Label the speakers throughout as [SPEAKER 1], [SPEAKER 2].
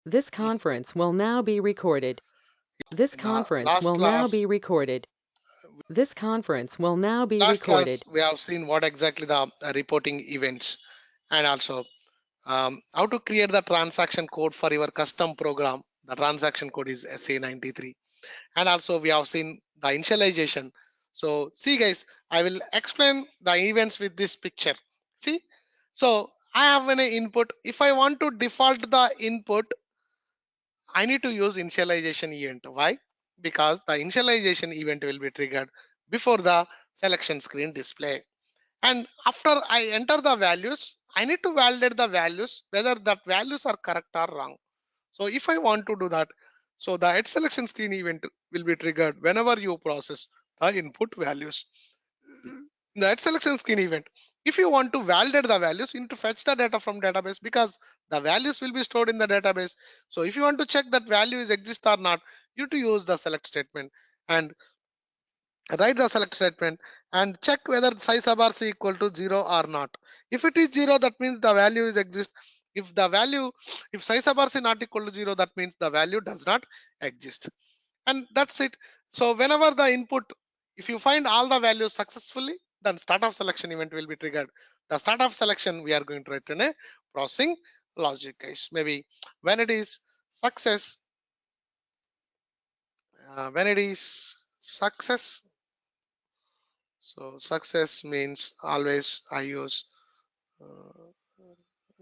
[SPEAKER 1] This conference will now be recorded. This
[SPEAKER 2] In the
[SPEAKER 1] conference
[SPEAKER 2] last
[SPEAKER 1] will now be
[SPEAKER 2] class,
[SPEAKER 1] recorded. This conference will now be
[SPEAKER 2] last class
[SPEAKER 1] recorded.
[SPEAKER 2] we have seen what exactly the reporting events, and also how to create the transaction code for your custom program. The transaction code is SA93, and also we have seen the initialization. So see guys, I will explain the events with this picture. See, so I have an input. If I want to default the input, I need to use initialization event. Why? Because the initialization event will be triggered before the selection screen display. And after I enter the values, I need to validate the values whether that values are correct or wrong. So if I want to do that, so the edge selection screen event will be triggered whenever you process the input values. The edge selection screen event, if you want to validate the values, you need to fetch the data from database because the values will be stored in the database. So if you want to check that value is exist or not, you need to use the select statement and write the select statement and check whether size of RC equal to 0 or not. If it is 0, that means the value is exist. If the value, if size of RC not equal to 0, that means the value does not exist. And that's it. So whenever the input, if you find all the values successfully, then start of selection event will be triggered. The start of selection we are going to write in a processing logic, guys. Maybe when it is success, when it is success, so success means always I use uh,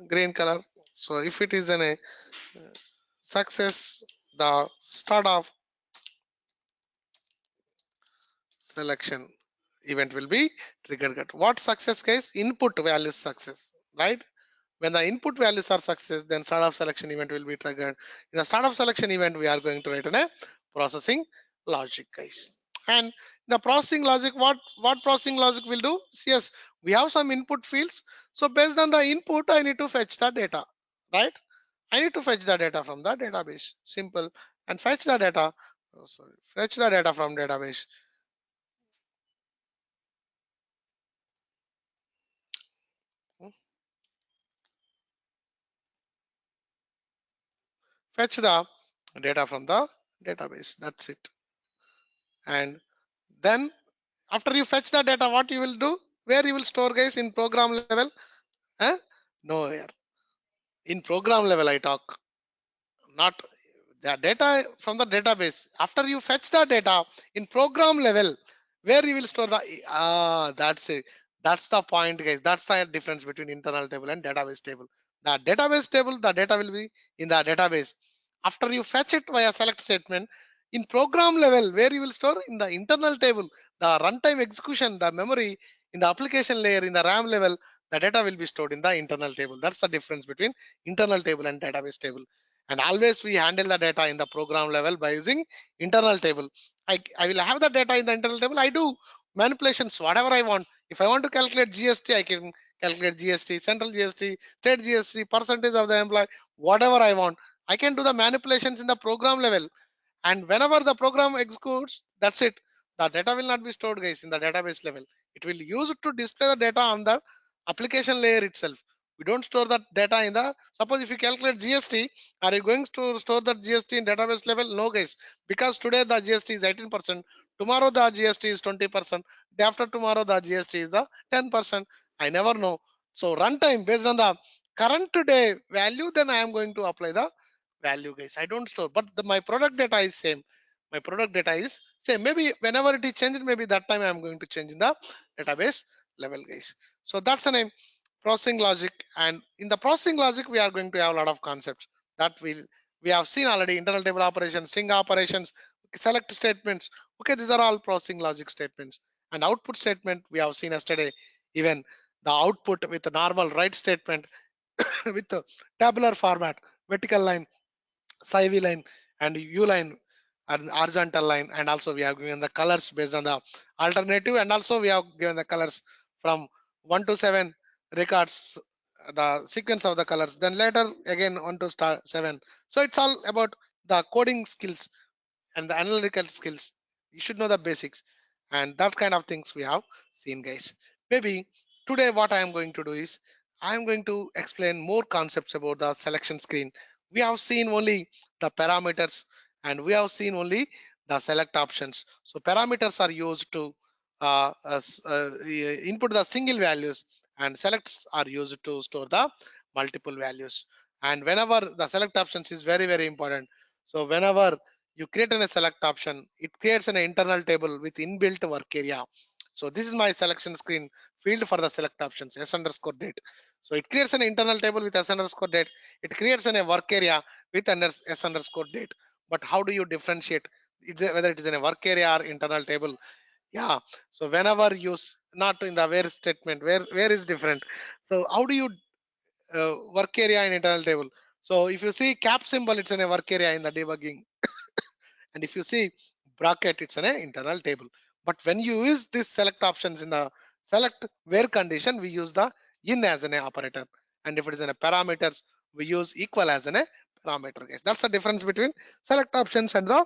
[SPEAKER 2] green color. So if it is in a success, the start of selection event will be triggered. What success case? Input values success, right? When the input values are success, then start of selection event will be triggered. In the start of selection event, we are going to write in a processing logic, guys. And the processing logic, what processing logic will do? Yes, we have some input fields. So based on the input, I need to fetch the data, right? I need to fetch the data from the database. Simple. And fetch the data. Oh, sorry. Fetch the data from database. Fetch the data from the database. That's it. And then after you fetch the data, what you will do? Where you will store, guys? In program level? Huh? Nowhere. In program level, I talk. Not the data from the database. After you fetch the data in program level, where you will store the that's it. That's the point, guys. That's the difference between internal table and database table. The database table, the data will be in the database. After you fetch it via select statement, in program level, where you will store in the internal table, the runtime execution, the memory in the application layer, in the RAM level, the data will be stored in the internal table. That's the difference between internal table and database table. And always we handle the data in the program level by using internal table. I will have the data in the internal table. I do manipulations whatever I want. If I want to calculate GST, I can calculate GST, central GST, state GST, percentage of the employee, whatever I want. I can do the manipulations in the program level. And whenever the program executes, that's it. The data will not be stored, guys, in the database level. It will use it to display the data on the application layer itself. We don't store that data in the, suppose if you calculate GST, are you going to store that GST in database level? No, guys, because today the GST is 18%, tomorrow the GST is 20%, day after tomorrow the GST is the 10%. I never know. So runtime based on the current day value, then I am going to apply the value, guys. I don't store, but my product data is same. My product data is same. Maybe whenever it is changed, maybe that time I am going to change in the database level, guys. So that's the name processing logic. And in the processing logic, we are going to have a lot of concepts that we have seen already: internal table operations, string operations, select statements. Okay, these are all processing logic statements. And output statement we have seen yesterday. Even the output with the normal write statement with the tabular format, vertical line, CV line, and U line, and horizontal line. And also we have given the colors based on the alternative, and also we have given the colors from 1 to 7 records, the sequence of the colors, then later again 1 to 7. So it's all about the coding skills and the analytical skills. You should know the basics, and that kind of things we have seen, guys. Maybe today what I am going to do is I am going to explain more concepts about the selection screen. we have seen only the parameters and we have seen only the select options. So parameters are used to input the single values, and selects are used to store the multiple values. And whenever the select options is very, very important. So whenever you create a select option, it creates an internal table with inbuilt work area. So this is my selection screen field for the select options, s underscore date. So it creates an internal table with s underscore date. It creates a work area with s underscore date. But how do you differentiate whether it is in a work area or internal table? Yeah. So whenever you not in the where statement, where is different. So how do you work area in internal table? So if you see cap symbol, it's in a work area in the debugging. And if you see bracket, it's an internal table. But when you use this select options in the select where condition, we use the in as an operator. And if it is in a parameters, we use equal as an parameter, guys. That's the difference between select options and the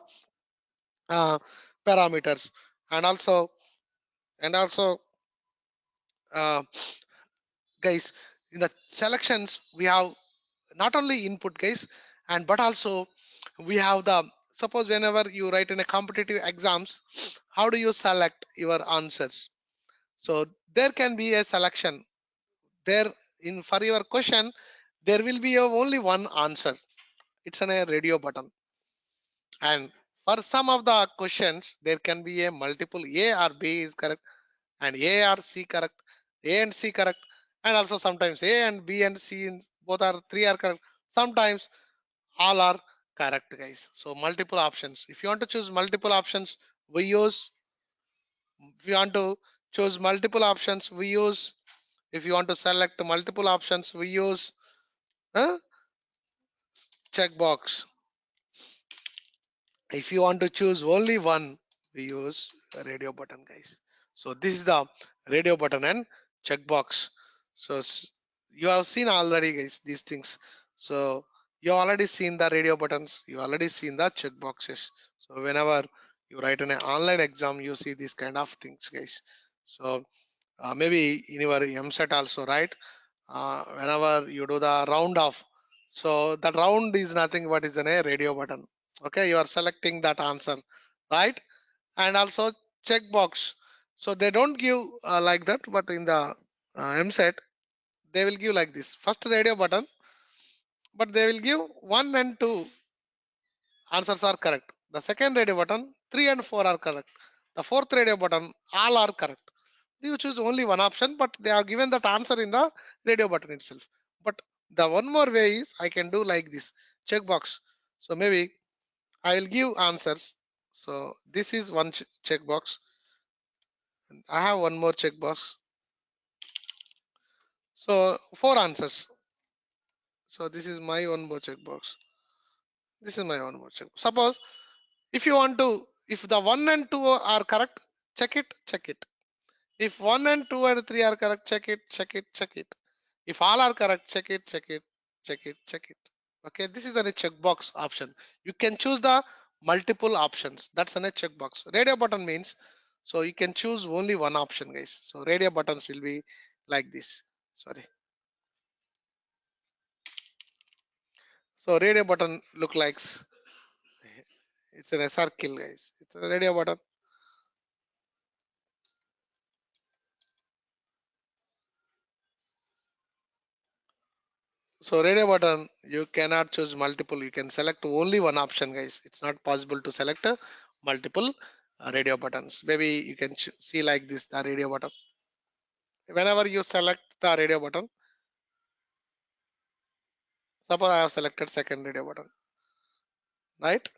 [SPEAKER 2] uh, parameters. And also uh, guys, in the selections we have not only input, guys, and but also we have the, suppose whenever you write in a competitive exams, how do you select your answers? So there can be a selection there. In for your question, there will be only one answer. It's a radio button. And for some of the questions there can be a multiple a or b is correct, and a or c correct, a and c correct, and also sometimes a and b and c both are three are correct. Sometimes all are correct, guys. So multiple options, if you want to choose multiple options, we use, if you want to choose multiple options we use, if you want to select multiple options we use uh, checkbox. If you want to choose only one, we use a radio button, guys. So this is the radio button and checkbox. So you have seen already, guys, these things. So you already seen the radio buttons, you already seen the checkboxes. So whenever you write in an online exam, you see these kind of things, guys. So maybe in your MSET also, right? Whenever you do the round off, so that round is nothing but is a radio button. Okay, you are selecting that answer, right? And also checkbox. So they don't give like that, but in the MSET they will give like this: first radio button, but they will give 1 and 2 answers are correct. The second radio button, 3 and 4 are correct. The fourth radio button, all are correct. You choose only one option, but they are given that answer in the radio button itself. But the one more way is I can do like this checkbox. So maybe I will give answers. So this is one checkbox. I have one more checkbox. So four answers. So this is my one more checkbox. This is my one more check. Suppose if you want to, if the 1 and 2 are correct, check it, check it. If 1 and 2 and 3 are correct, check it, check it, check it. If all are correct, check it, check it, check it, check it. Okay, this is a checkbox option. You can choose the multiple options. That's a checkbox. Radio button means, so you can choose only one option, guys. So radio buttons will be like this. Sorry. So radio button look like it's an circle, guys. It's a radio button. So radio button, you cannot choose multiple. You can select only one option, guys. It's not possible to select multiple radio buttons. Maybe you can see like this, the radio button. Whenever you select the radio button, suppose I have selected second radio button, right?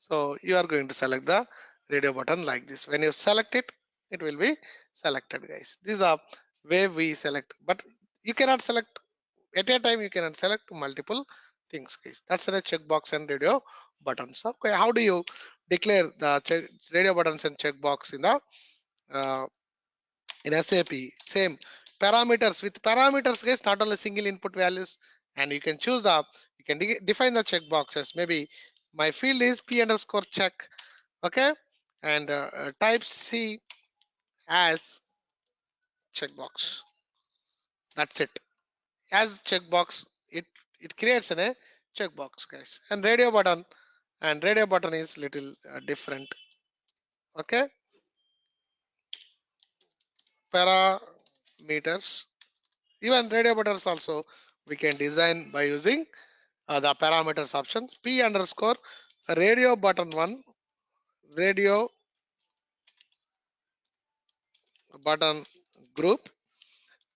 [SPEAKER 2] So you are going to select the radio button like this. When you select it, it will be selected, guys. This is a way we select, but you cannot select at a time. You cannot select multiple things, guys. That's a checkbox and radio buttons. Okay, how do you declare the radio buttons and checkbox in the uh, in SAP? Same parameters. With parameters, guys, not only single input values, and you can choose the, you can define the checkboxes. Maybe my field is p underscore check. Okay, and type C as checkbox. That's it. as checkbox, it creates a checkbox, guys. And radio button is little different. Okay, parameters. Even radio buttons also we can design by using the parameters options. P underscore radio button one, radio button group.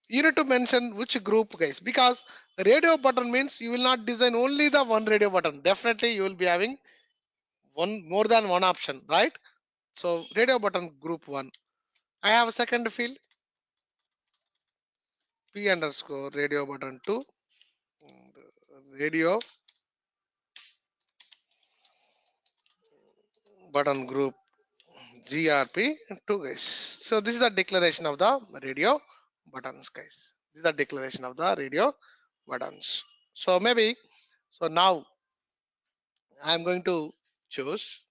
[SPEAKER 2] You need to mention which group, guys, because radio button means you will not design only the one radio button. Definitely you will be having one more than one option, right? So radio button group one. I have a second field, P underscore radio button two, radio button group GRP2, guys. So this is the declaration of the radio buttons, guys. This is the declaration of the radio buttons. So maybe, so now I'm going to choose.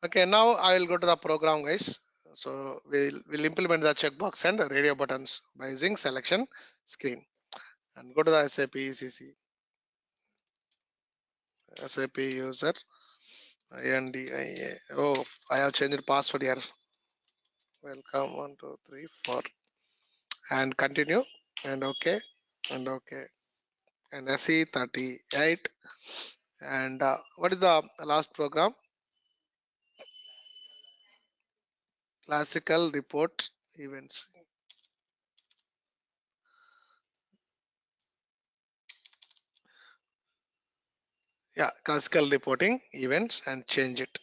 [SPEAKER 2] Okay, now I will go to the program, guys. So we'll implement the checkbox and radio buttons by using selection screen and go to the SAP ECC, SAP user INDIA. Oh, I have changed password here. Welcome 1 2 3 4 and continue and okay and okay and SE38 and what is the last program? Classical report events. Yeah, classical reporting events and change it.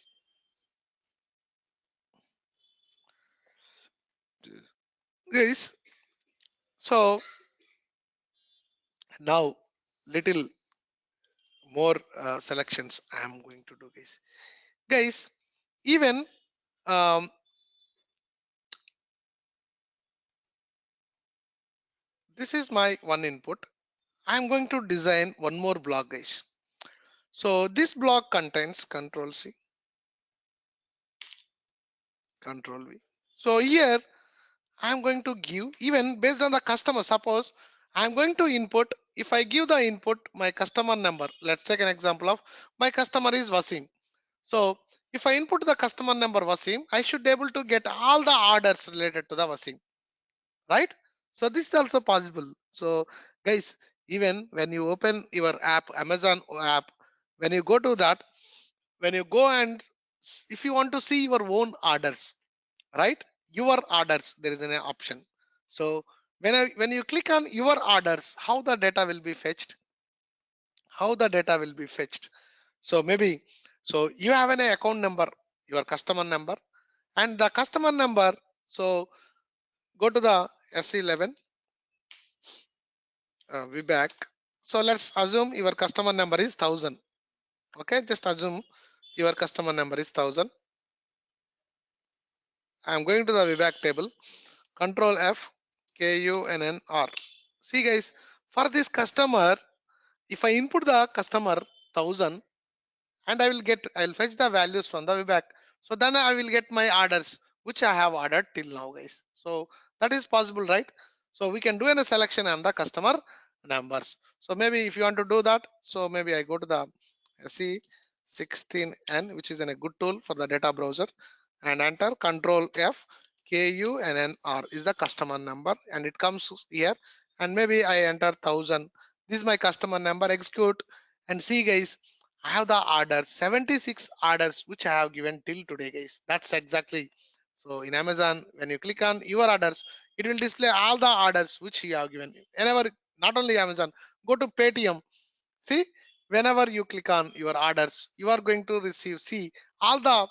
[SPEAKER 2] Guys, so now little more selections I am going to do, guys. Guys, even this is my one input. I'm going to design one more block, guys. So this block contains control C, control V. So here I'm going to give even based on the customer. Suppose I'm going to input, if I give the input my customer number, let's take an example of my customer is Wasim. So if I input the customer number Wasim, I should be able to get all the orders related to the Wasim, right? So this is also possible. So guys, even when you open your app, Amazon app, when you go to that, when you go and if you want to see your own orders, right? Your orders, there is an option. So when you click on your orders, how the data will be fetched? How the data will be fetched? So maybe, so you have an account number, your customer number, and the customer number. So go to the S11 VBAC. So let's assume your customer number is 1000. Okay, just assume your customer number is 1000. I am going to the VBAC table. Control F, KUNNR. See guys, for this customer, if I input the customer 1000 and I'll fetch the values from the VBAC. So then I will get my orders which I have ordered till now, guys. So that is possible, right? So we can do a selection on the customer numbers. So maybe if you want to do that, so maybe I go to the C16N, which is a good tool for the data browser, and enter Control F, KUNNR is the customer number, and it comes here. And maybe I enter 1000. This is my customer number. Execute and see, guys. I have the orders, 76 orders which I have given till today, guys. That's exactly. So in Amazon, when you click on your orders, it will display all the orders which you have given. Whenever, not only Amazon, go to Paytm. See, whenever you click on your orders, you are going to receive, see all the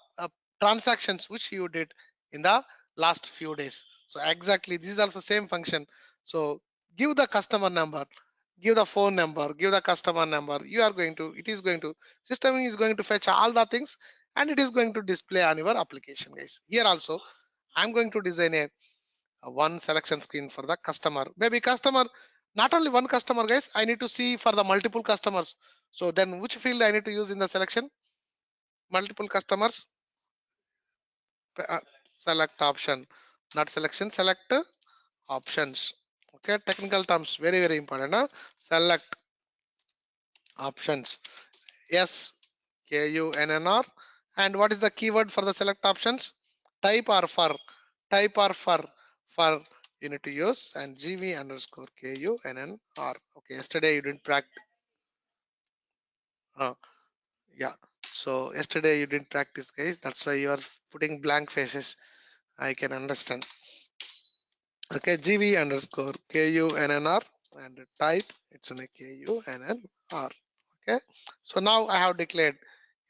[SPEAKER 2] transactions which you did in the last few days. So exactly, this is also same function. So give the customer number, give the phone number, give the customer number. You are going to, it is going to, system is going to fetch all the things and it is going to display on your application, guys. Here also, I'm going to design a one selection screen for the customer. Maybe customer, not only one customer, guys. I need to see for the multiple customers. So then which field I need to use in the selection? multiple customers, select option, not selection, select options. Okay, technical terms, very, very important. Huh? Select options. Yes, KUNNR. And what is the keyword for the select options? Type or for? Type or for? For you need to use and GV underscore KUNNR. Okay, yesterday you didn't practice. Yeah. So yesterday you didn't practice, guys. That's why you are putting blank faces. I can understand. Okay, GV underscore KUNNR and type it's in a KUNNR. Okay, so now I have declared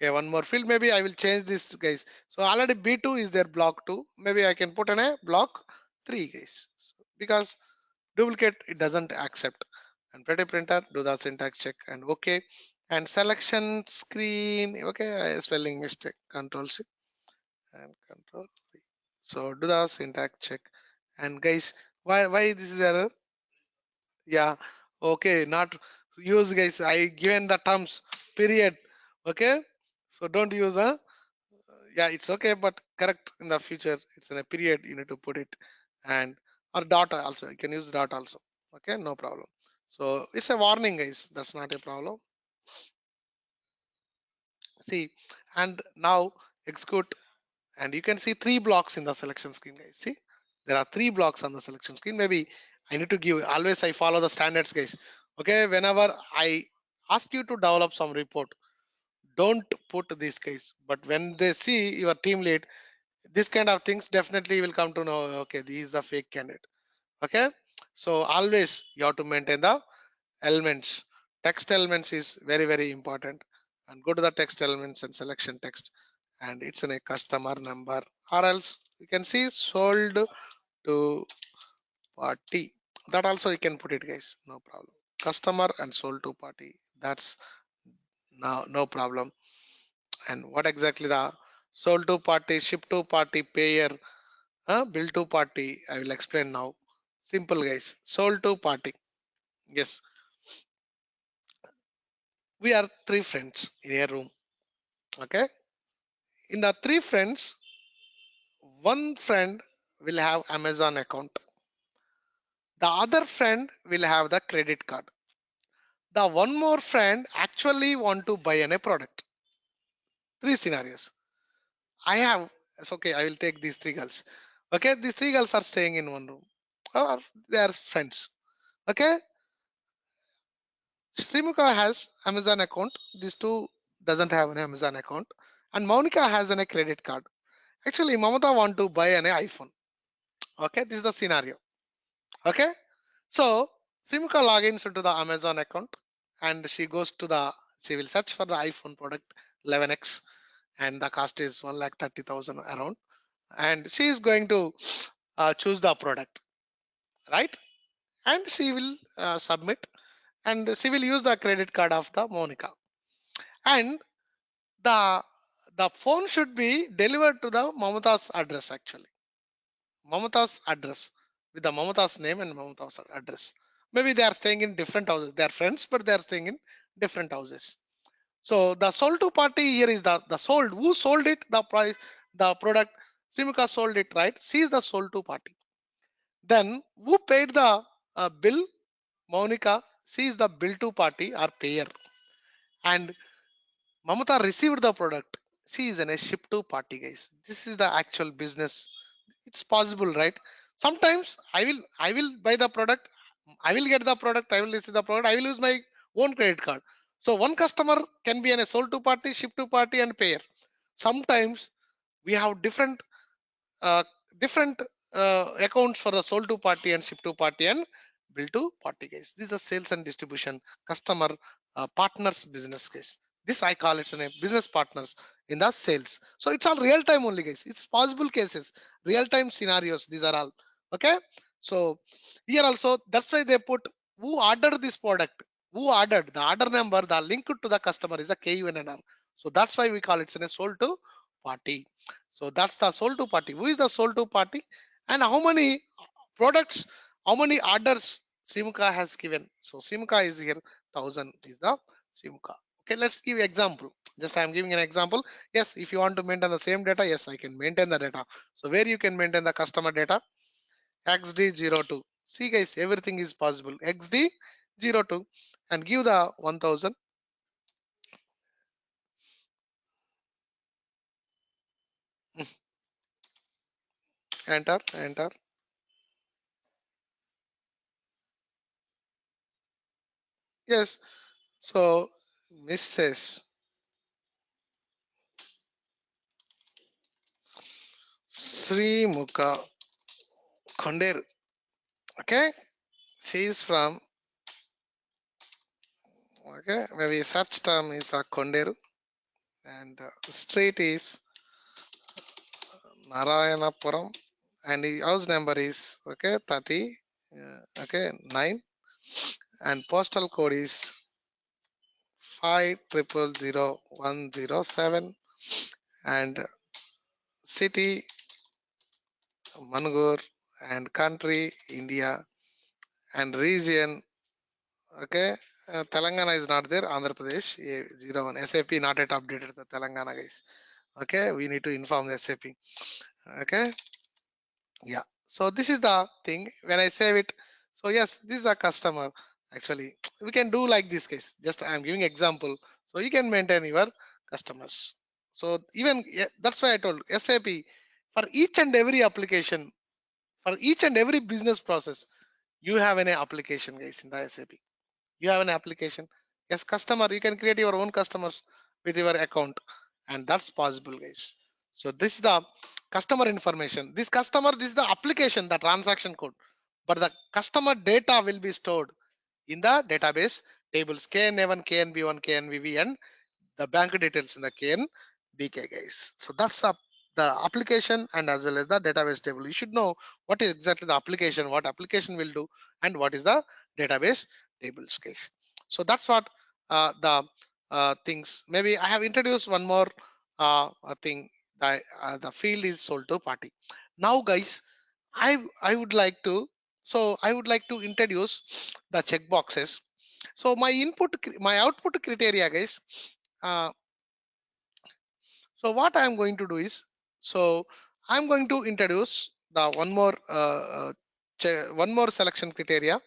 [SPEAKER 2] one more field. Maybe I will change this, guys. So already B2 is there, block 2. Maybe I can put in a block 3, guys, because duplicate it doesn't accept. And pretty printer, do the syntax check and okay. And selection screen, okay, spelling mistake, control C and control V. So do the syntax check. And guys, why this is error? Yeah, okay, not use, guys. I given the terms period. Okay, so don't use yeah, it's okay, but correct in the future. It's in a period. You need to put it, and or dot also. You can use dot also. Okay, no problem. So it's a warning, guys. That's not a problem. See, and now execute, and you can see 3 blocks in the selection screen, guys. See, there are 3 blocks on the selection screen. Maybe I need to give, always I follow the standards, guys. Okay, whenever I ask you to develop some report, don't put this, guys. But when they see your team lead, this kind of things definitely will come to know, okay, this is a fake candidate. Okay, so always you have to maintain the elements. Text elements is very, very important. And go to the text elements and selection text, and it's in a customer number, or else you can see sold to party. That also you can put it, guys, no problem. Customer and sold to party, that's now no problem. And what exactly the sold to party, ship to party, payer, bill to party, I will explain now. Simple, guys. Sold to party. Yes, we are 3 friends in a room. Okay, in the 3 friends, one friend will have Amazon account, the other friend will have the credit card, the one more friend actually want to buy a product. 3 scenarios I have. It's okay, I will take these 3 girls. Okay, these 3 girls are staying in one room, or they are friends. Okay, Srimuka has Amazon account. These 2 doesn't have an Amazon account, and Monica has a credit card. Actually, Mamata want to buy an iPhone. Okay, this is the scenario. Okay, so Srimuka logins into the Amazon account, and she goes to the, she will search for the iPhone product 11x, and the cost is 1,30,000 around, and she is going to choose the product, right? And she will submit, and she will use the credit card of the Monica, and the the phone should be delivered to the Mamata's address, actually Mamata's address, with the Mamata's name and Mamata's address. Maybe they are staying in different houses. They are friends, but they are staying in different houses. So the sold to party here is the sold. Who sold it? The price, the product. Simika sold it, right? She is the sold to party. Then who paid the bill? Monica. She is the bill to party or payer. And Mamata received the product. She is in a ship to party, guys. This is the actual business. It's possible, right? Sometimes I will buy the product, I will get the product, I will receive the product, I will use my own credit card. So one customer can be in a sold to party, ship to party, and payer. Sometimes we have uh, different accounts for the sold to party and ship to party and bill to party, guys. This is the sales and distribution customer partners business case. This I call it a business partners in the sales. So it's all real time only, guys. It's possible cases, real time scenarios. These are all okay. So here also, that's why they put who ordered this product, who ordered the order number, the link to the customer is the KUNNR. So that's why we call it a sold to party. So that's the sold to party. Who is the sold to party, and how many products, how many orders Simca has given? So Simca is here, 1000 is the Simca. Okay, let's give example. Just I'm giving an example. Yes, if you want to maintain the same data, yes, I can maintain the data. So where you can maintain the customer data, xd02. See guys, everything is possible. xd02 and give the 1000. Enter, enter. Yes. So Mrs. Sri Mukha Konderu. Okay. She is from, okay, maybe search term is a Konderu, and street is Narayanapuram, and the house number is, okay, 30, okay, 9, and postal code is 500107, and city Mangur, and country India, and region, okay, Telangana is not there, Andhra Pradesh 01. SAP not yet updated the Telangana guys. Okay, we need to inform the SAP. Okay, yeah. So this is the thing when I save it. So yes, this is the customer. Actually, we can do like this case. Just I am giving example. So you can maintain your customers. So even, yeah, that's why I told SAP for each and every application, for each and every business process, you have an application guys in the SAP. You have an application. Yes, customer, you can create your own customers with your account, and that's possible guys. So this is the customer information. This is the application, the transaction code, but the customer data will be stored in the database tables KNA1, KNB1, KNBV, and the bank details in the KNBK guys. So that's the application and as well as the database table. You should know what is exactly the application, what application will do, and what is the database tables guys. So that's what the things. Maybe I have introduced one more thing, that the field is sold to party. Now guys, I would like to, so I would like to introduce the checkboxes. So my output criteria guys. uh, so what I am going to do is, so I'm going to introduce the one more selection criteria.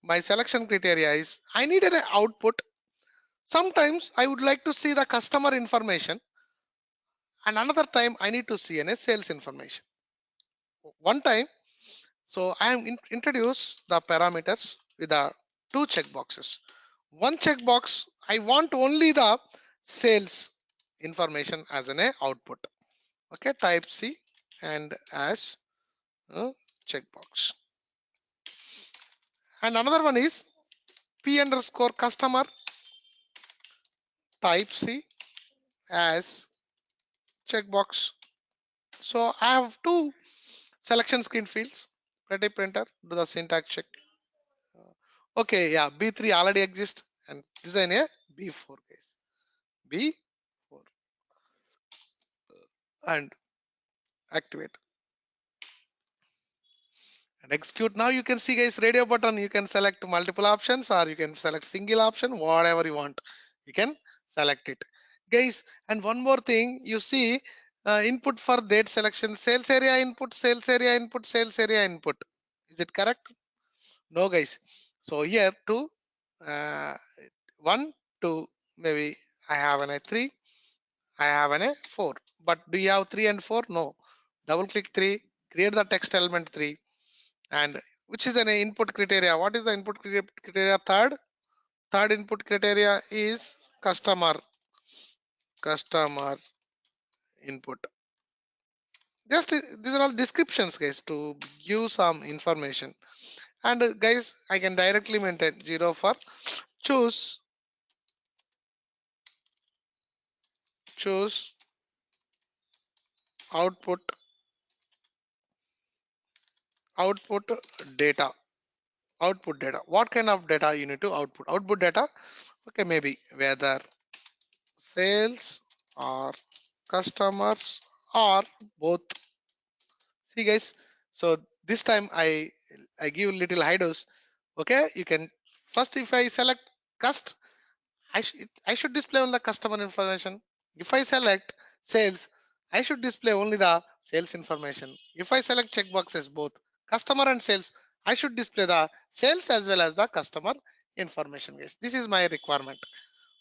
[SPEAKER 2] My selection criteria is I need an output. Sometimes I would like to see the customer information, and another time I need to see a sales information. One time, so I am introduce the parameters with the two checkboxes. One checkbox, I want only the sales information as an output. Okay, type C and as a checkbox. And another one is P underscore customer, type C as checkbox. So I have two selection screen fields. Pretty printer, do the syntax check. Okay, yeah, B3 already exists, and design a B4 guys. B4 and activate and execute. Now you can see guys, radio button, you can select multiple options or you can select single option, whatever you want, you can select it guys. And one more thing, you see, input for date selection, sales area input, sales area input, sales area input. Is it correct? No guys. So here two, uh, 1 2, maybe I have an a 3, I have an a 4, but do you have 3 and 4? No. Double click 3, create the text element 3, and which is an input criteria. What is the input criteria? Third input criteria is customer input. Just these are all descriptions guys to give some information. And guys, I can directly maintain 0 for choose output output data. Output data, what kind of data you need to output data. Okay, maybe whether sales or customers or both. See guys, so this time I give little high dose. Okay, you can first, if I select cust, I should display only the customer information. If I select sales, I should display only the sales information. If I select checkboxes both customer and sales, I should display the sales as well as the customer information, guys. This is my requirement.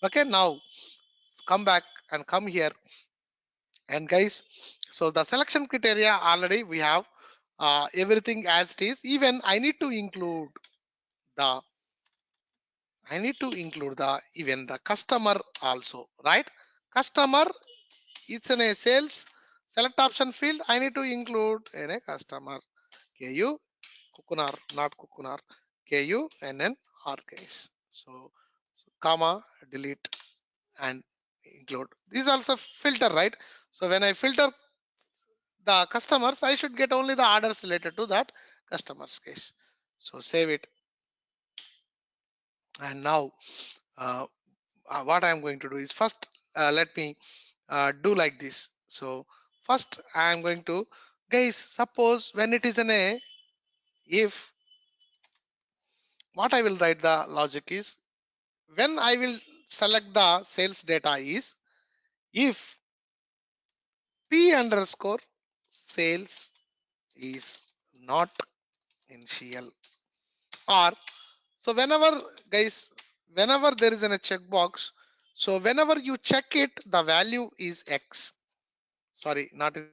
[SPEAKER 2] Okay, now come back and come here. And guys, so the selection criteria already we have everything as it is. Even the I need to include the even the customer also, right? Customer, it's in a sales select option field. I need to include in a customer. KU Kukunar, not Kukunar. KU and then R case. So comma delete and include. This is also filter, right? So when I filter the customers, I should get only the orders related to that customers case. So save it. And now uh, what I'm going to do is first let me do like this. So first I'm going to, guys, suppose when it is an a, if what I will write the logic is when I will select the sales data is if p underscore sales is not initial, or so whenever, guys, whenever there is a checkbox, so whenever you check it the value is x, sorry, not in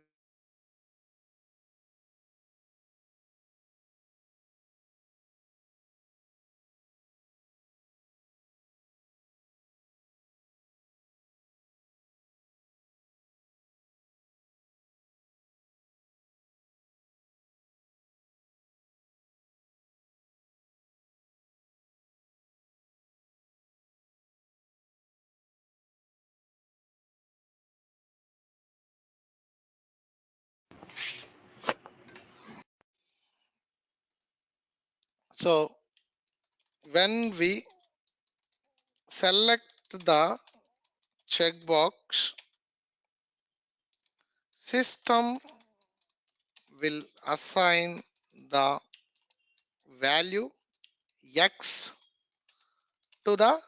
[SPEAKER 2] so when we select the checkbox, system will assign the value x to the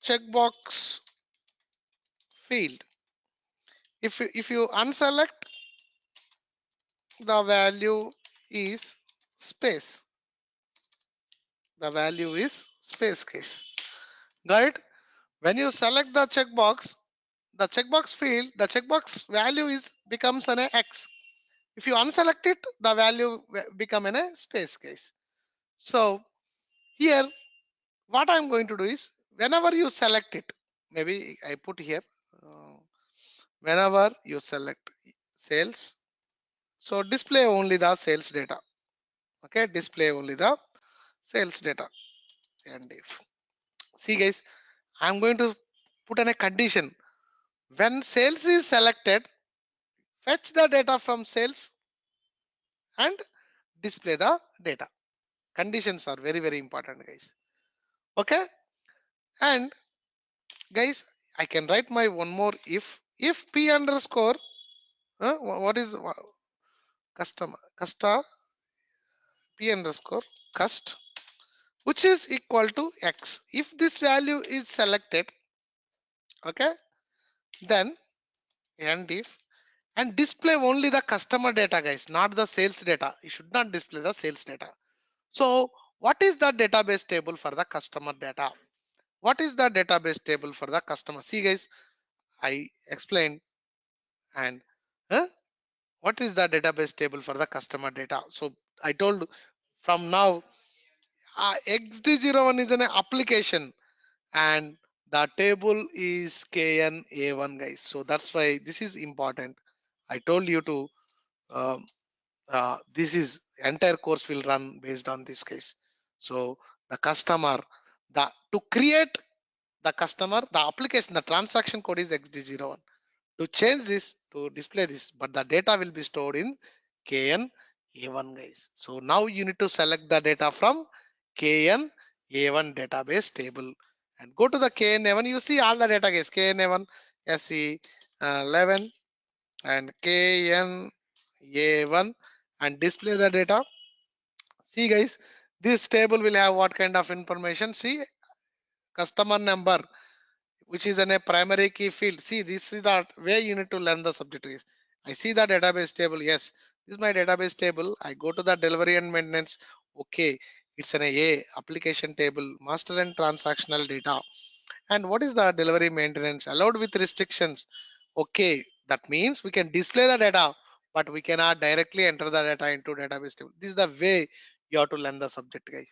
[SPEAKER 2] checkbox field. If you unselect, the value is space. The value is space case. Got it? When you select the checkbox field, the checkbox value is becomes an x. If you unselect it, the value become in a space case. So here, what I'm going to do is whenever you select it, maybe I put here, whenever you select sales, so display only the sales data. Okay, display only the sales data. And if see, guys, I'm going to put in a condition when sales is selected, fetch the data from sales and display the data. Conditions are very, very important, guys. Okay, and guys, I can write my one more if p underscore what is customer custa p underscore cust, which is equal to x. If this value is selected, okay, then and if and display only the customer data, guys, not the sales data. You should not display the sales data. So what is the database table for the customer data? What is the database table for the customer? See, guys, I explained. And what is the database table for the customer data? So I told from now XD01 is an application and the table is KNA1, guys. So that's why this is important. I told you to this is entire course will run based on this case. So the customer, the to create the customer, the application, the transaction code is XD01. To change this, to display this, but the data will be stored in KN-A1, guys. So now you need to select the data from KN-A1 database table and go to the KN-A1. You see all the data, guys. KN-A1, SE 11 and KN-A1 and display the data. See, guys, this table will have what kind of information? See, customer number, which is in a primary key field. See, this is the way you need to learn the subject is. I see the database table. Yes, this is my database table. I go to the delivery and maintenance. Okay, it's an A application table, master and transactional data. And what is the delivery maintenance allowed with restrictions? Okay, that means we can display the data, but we cannot directly enter the data into database table. This is the way you have to learn the subject, guys.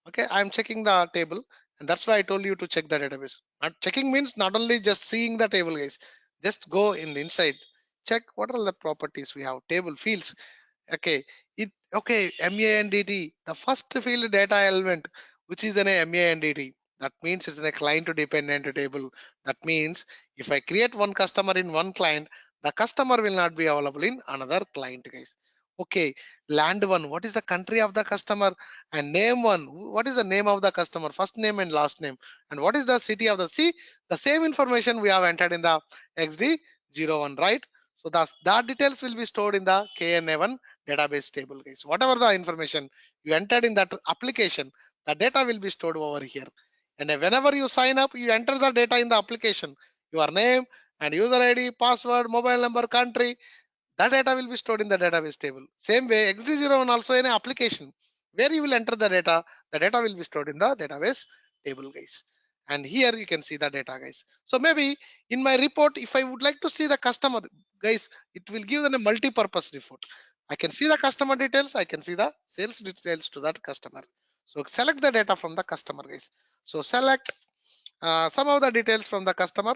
[SPEAKER 2] Okay, I'm checking the table, and that's why I told you to check the database. Not checking means not only just seeing the table, guys. Just go in the inside, check what are the properties we have, table fields. Okay, okay, MANDT, the first field data element, which is an MANDT. That means it's in a client dependent table. That means if I create one customer in one client, the customer will not be available in another client, guys. Okay, land one, what is the country of the customer? And name one, what is the name of the customer? First name and last name. And what is the city of the C? The same information we have entered in the XD01, right? So that details will be stored in the KNA1 database table, guys. Whatever the information you entered in that application, the data will be stored over here. And whenever you sign up, you enter the data in the application, your name and user ID, password, mobile number, country. That data will be stored in the database table. Same way, XD01 also in an application where you will enter the data will be stored in the database table, guys. And here you can see the data, guys. So maybe in my report, if I would like to see the customer, guys, it will give them a multi-purpose report. I can see the customer details, I can see the sales details to that customer. So select the data from the customer, guys. So select some of the details from the customer.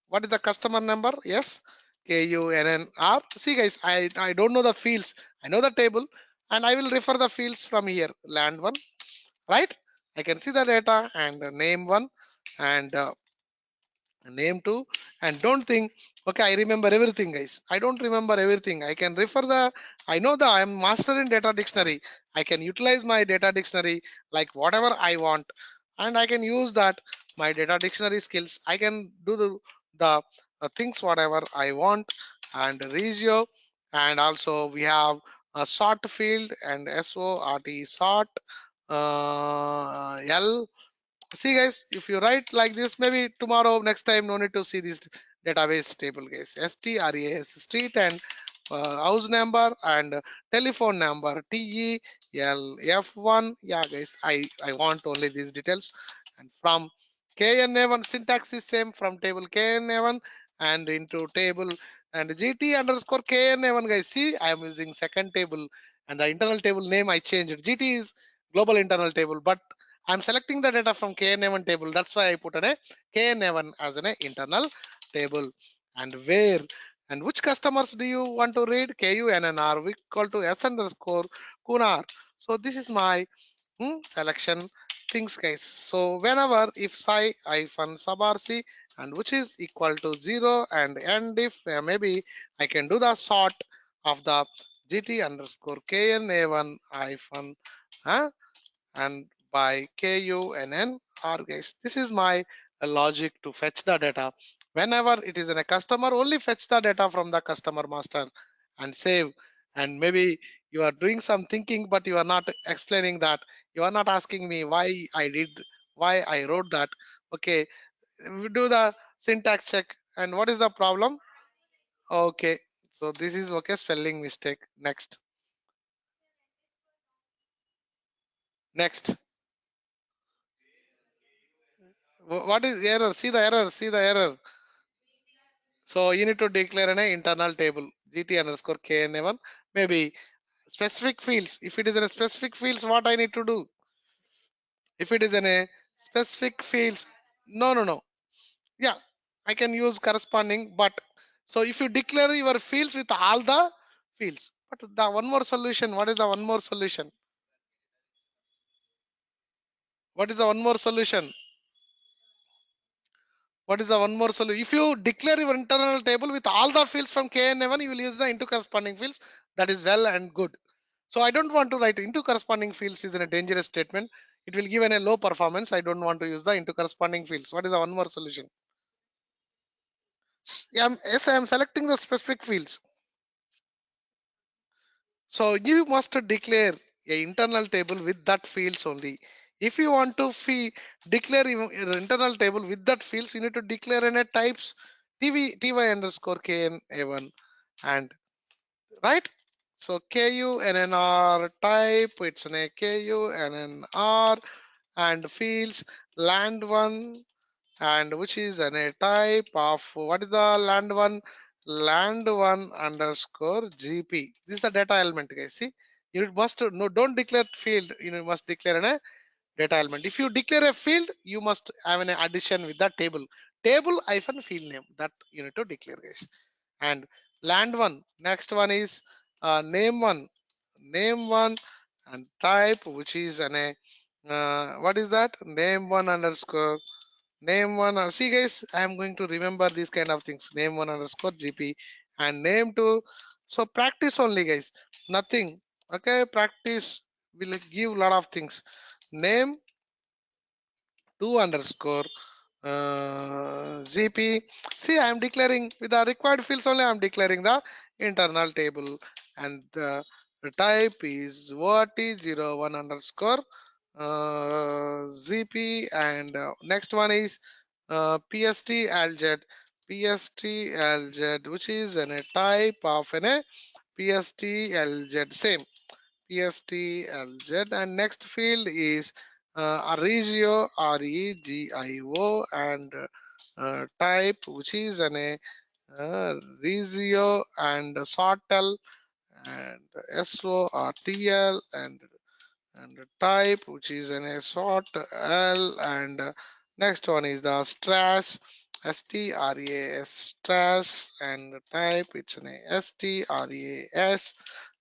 [SPEAKER 2] What is the customer number? Yes, KUNNR. See, guys, I don't know the fields. I know the table, and I will refer the fields from here. Land one, right? I can see the data and name one and name two. And don't think, okay, I remember everything, guys. I don't remember everything. I can refer the, I know the, I'm master in data dictionary. I can utilize my data dictionary like whatever I want, and I can use that my data dictionary skills. I can do the things whatever I want. And regio, and also we have a sort field and sort L. See, guys, if you write like this, maybe tomorrow, next time, no need to see this database table, guys. STREAS, street, and house number and telephone number, TELF1. Yeah, guys, I want only these details. And from KNA1, syntax is same from table KNA1 and into table and GT underscore KNA1, guys. See, I am using second table, and the internal table name I changed. GT is global internal table, but I'm selecting the data from KNA1 table. That's why I put an a KNA1 as an internal table. And where and which customers do you want to read? KUNNR, we equal to S underscore Kunar. So this is my selection things, guys. So whenever if psi hyphen sub rc and which is equal to 0 and if maybe I can do the sort of the gt underscore kna1 hyphen and by KUNNR, guys. This is my logic to fetch the data. Whenever it is in a customer, only fetch the data from the customer master and save. And maybe you are doing some thinking, but you are not explaining that. You are not asking me why I did, why I wrote that. Okay, we do the syntax check. And what is the problem? Okay, so this is okay, spelling mistake. Next. What is error? See the error, see the error. So you need to declare an internal table gt underscore kna1, maybe specific fields. If it is in a specific fields, what I need to do? If it is in a specific fields, no. Yeah, I can use corresponding, but so if you declare your fields with all the fields, but the one more solution, what is the one more solution? What is the one more solution? What is the one more solution? If you declare your internal table with all the fields from KNA1, you will use the into corresponding fields. That is well and good. So I don't want to write into corresponding fields is in a dangerous statement. It will give a low performance. I don't want to use the into corresponding fields. What is the one more solution? Yes, I am selecting the specific fields. So you must declare a internal table with that fields only. If you want to declare your internal table with that fields, you need to declare in a types ty underscore kn a1 and right. So KUNNR type, it's an KUNNR and fields land one, and which is a type of what is the land one underscore GP. This is the data element, guys. See, you must no, don't declare field, you must declare a data element. If you declare a field, you must have an addition with the table hyphen field name, that you need to declare, guys. And land one, next one is name one and type, which is what is that, name one underscore name one. See, guys, I am going to remember these kind of things, name one underscore GP and name two. So practice only, guys, nothing. Okay, practice will give a lot of things. Name two underscore GP. See, I am declaring with the required fields only. I am declaring the internal table, and the type is ORT01 underscore ZP, and next one is PST LZ. PST LZ, which is a type of a PST LZ, same. PSTLZ, and next field is Regio, REGIO, and type, which is Regio and Sortel and SORTL, and type, which is sort L, and next one is the stress, STRAS, stress, and type, it's STRAS,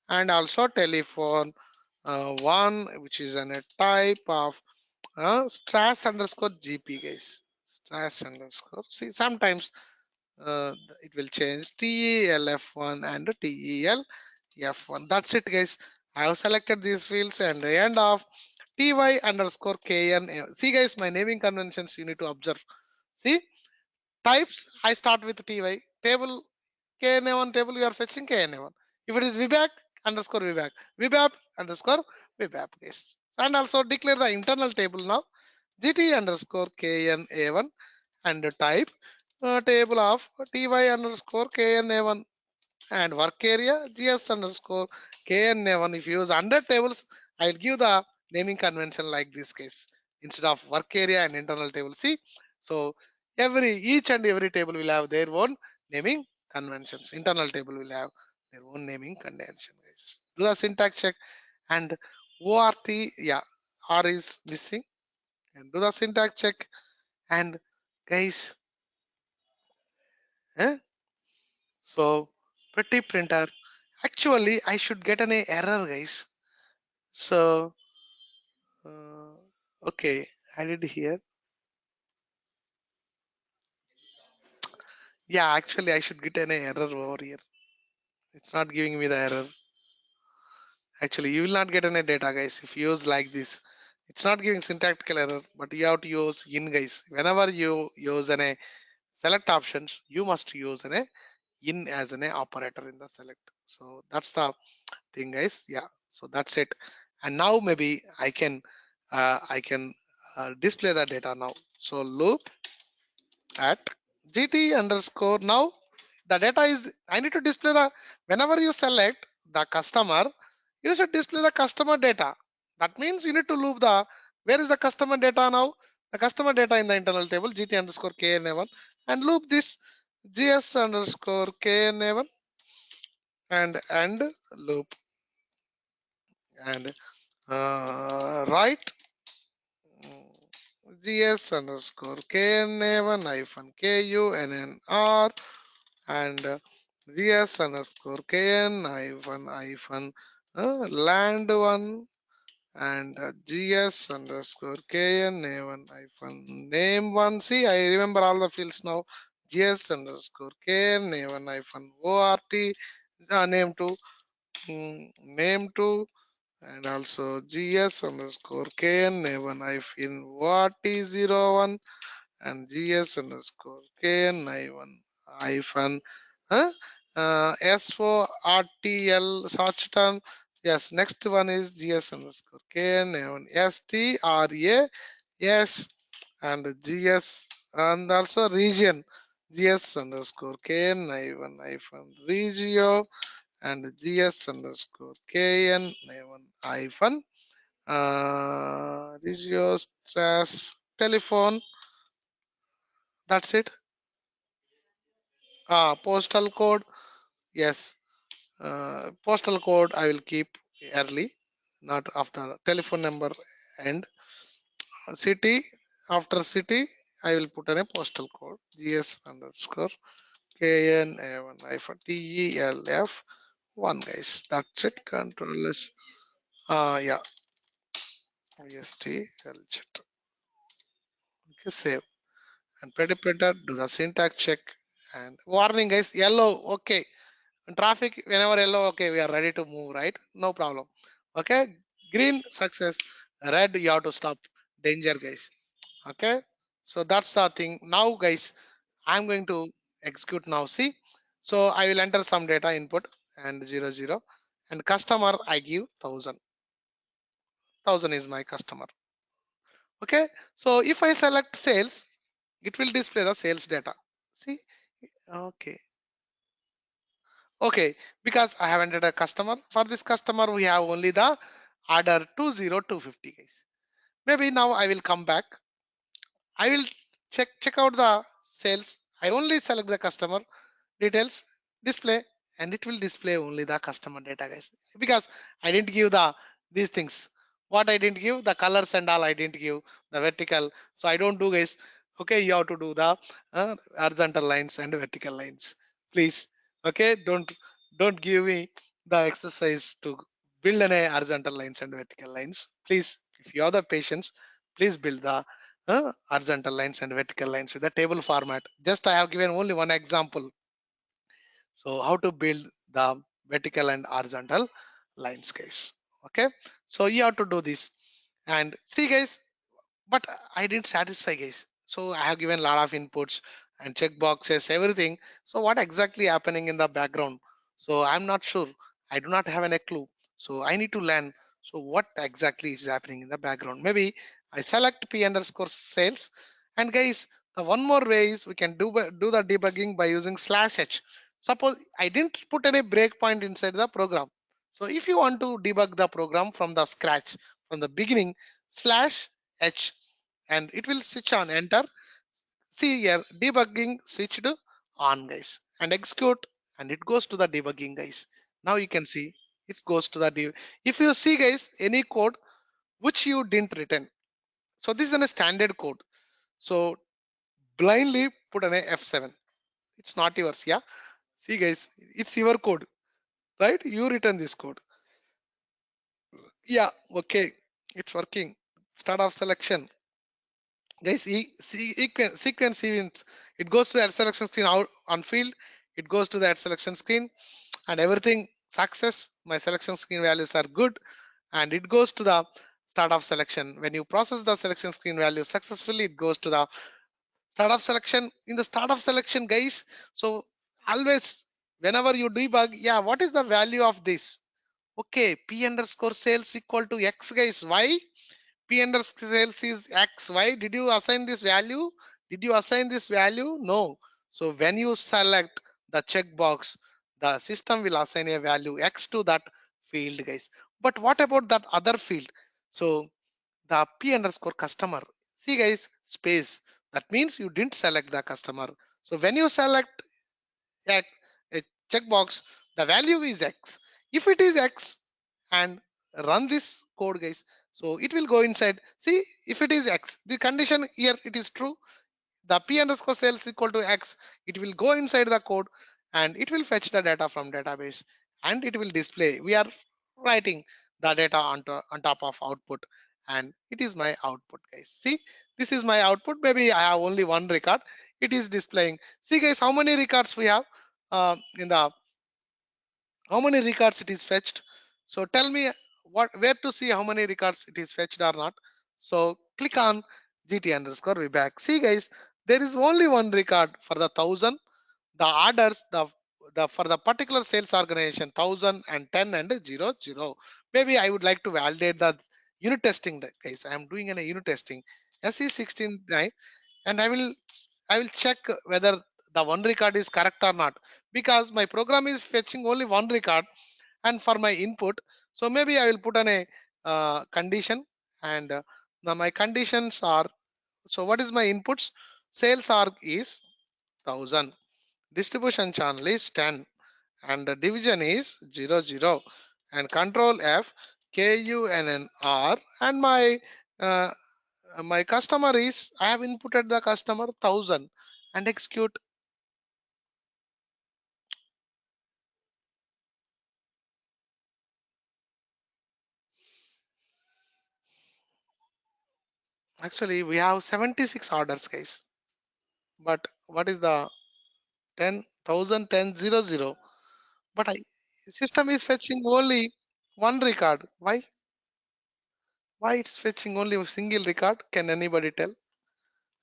[SPEAKER 2] and also telephone one, which is a type of stress underscore GP, guys. Stress underscore. See, sometimes it will change TELF1 and TELF1. That's it, guys. I have selected these fields, and the end of TY underscore KN. See, guys, my naming conventions you need to observe. See, types, I start with TY. Table KNA1 table, you are fetching KNA1. If it is VBAC underscore VBAC, VBAP underscore VBAP, guys. And also declare the internal table now. GT underscore KNA1 and type table of TY underscore KNA1, and work area GS underscore KNA1. If you use 100 tables, I'll give the naming convention like this case instead of work area and internal table. See, so each and every table will have their own naming conventions. Internal table will have their own naming convention, guys. Do the syntax check, and ORT, yeah, R is missing, and do the syntax check, and guys, eh? So pretty printer, actually I should get an error, guys. So uh, okay, I did here. Yeah, actually I should get an error over here. It's not giving me the error. Actually, you will not get any data, guys, if you use like this. It's not giving syntactical error, but you have to use in, guys. Whenever you use an a select options, you must use an a in as an a operator in the select. So that's the thing, guys. Yeah, so that's it. And now maybe I can display the data now. So loop at gt underscore. Now the data is, I need to display the, whenever you select the customer, you should display the customer data. That means you need to loop the, where is the customer data now, the customer data in the internal table gt underscore kna1, and loop this gs underscore kna1 and end loop, and write gs underscore kna1 hyphen kunnr, and gs underscore kn hyphen land one, and gs underscore kna1 hyphen name one. See, I remember all the fields now. Gs underscore kna1 hyphen ort, name two, name two, and also gs underscore kna1 hyphen ort01, and gs underscore kni1 hyphen uh, sortl sortton Yes, next one is GS underscore KN A1 STRA. Yes, and GS and also region GS underscore KN A1 hyphen regio and GS underscore KN A1 hyphen regio stress telephone. That's it. Postal code. Yes, postal code I will keep early, not after telephone number and city. After city, I will put in a postal code GS underscore KN1 hyphen TELF 1 guys. That's it. Control is yeah, EST LChat. Okay, save and pretty printer do the syntax check and warning guys yellow. Okay, traffic whenever yellow, okay, we are ready to move, right? No problem. Okay, green success, red you have to stop, danger guys. Okay, so that's the thing. Now guys, I'm going to execute now. See, so I will enter some data input and 00 and customer I give 1000 is my customer. Okay, so if I select sales, it will display the sales data. See, okay. Okay, because I have entered a customer. For this customer, we have only the order 20250 guys. Maybe now I will come back. I will check out the sales. I only select the customer details, display, and it will display only the customer data guys. Because I didn't give the these things. What I didn't give, the colors and all I didn't give, the vertical. So I don't do guys. Okay, you have to do the horizontal lines and vertical lines. Please. Okay, don't give me the exercise to build an horizontal lines and vertical lines. Please, if you have the patience, please build the horizontal lines and vertical lines with the table format. Just I have given only one example. So how to build the vertical and horizontal lines guys. Okay, so you have to do this and see guys, but I didn't satisfy guys. So I have given a lot of inputs and check boxes, everything. So what exactly happening in the background? So I'm not sure. I do not have any clue. So I need to learn. So what exactly is happening in the background? Maybe I select P underscore sales. And guys, the one more way is we can do the debugging by using /h. Suppose I didn't put any breakpoint inside the program. So if you want to debug the program from the scratch, from the beginning, /h and it will switch on enter. See here debugging switched on guys and execute and it goes to the debugging guys. Now you can see it goes to the if you see guys any code which you didn't written, so this is a standard code, so blindly put an F7. It's not yours. Yeah, see guys, it's your code, right? You written this code. Yeah, okay, it's working. Start of selection guys, sequence events, it goes to that selection screen out on field, it goes to that selection screen and everything success, my selection screen values are good, and it goes to the start of selection. When you process the selection screen value successfully, it goes to the start of selection. In the start of selection guys, so always whenever you debug, yeah, what is the value of this? Okay, P underscore sales equal to X guys. Why? P underscore sales is X. Why did you assign this value? Did you assign this value? No. So when you select the checkbox, the system will assign a value X to that field, guys. But what about that other field? So the P underscore customer. See, guys, space. That means you didn't select the customer. So when you select a checkbox, the value is X. If it is X and run this code guys, so it will go inside. See, if it is X, the condition here it is true, the P underscore sales equal to X, it will go inside the code and it will fetch the data from database and it will display. We are writing the data on top of output and it is my output guys. See, this is my output. Maybe I have only one record. It is displaying. See guys, how many records we have in the, how many records it is fetched. So tell me what, where to see how many records it is fetched or not. So click on GT underscore VBAC. See guys, there is only one record for the 1000. The orders, the for the particular sales organization 1010 and 00. Maybe I would like to validate the unit testing, guys. I am doing a unit testing SE16, and I will check whether the one record is correct or not, because my program is fetching only one record and for my input. So maybe I will put on a condition, and now my conditions are, so what is my inputs? Sales org is 1000, distribution channel is 10, and the division is 00, and control F, KUNNR, and uh, my customer is, I have inputted the customer 1000 and execute. Actually, we have 76 orders, guys. But what is the 10,000 10,000? But system is fetching only one record. Why? Why it's fetching only a single record? Can anybody tell?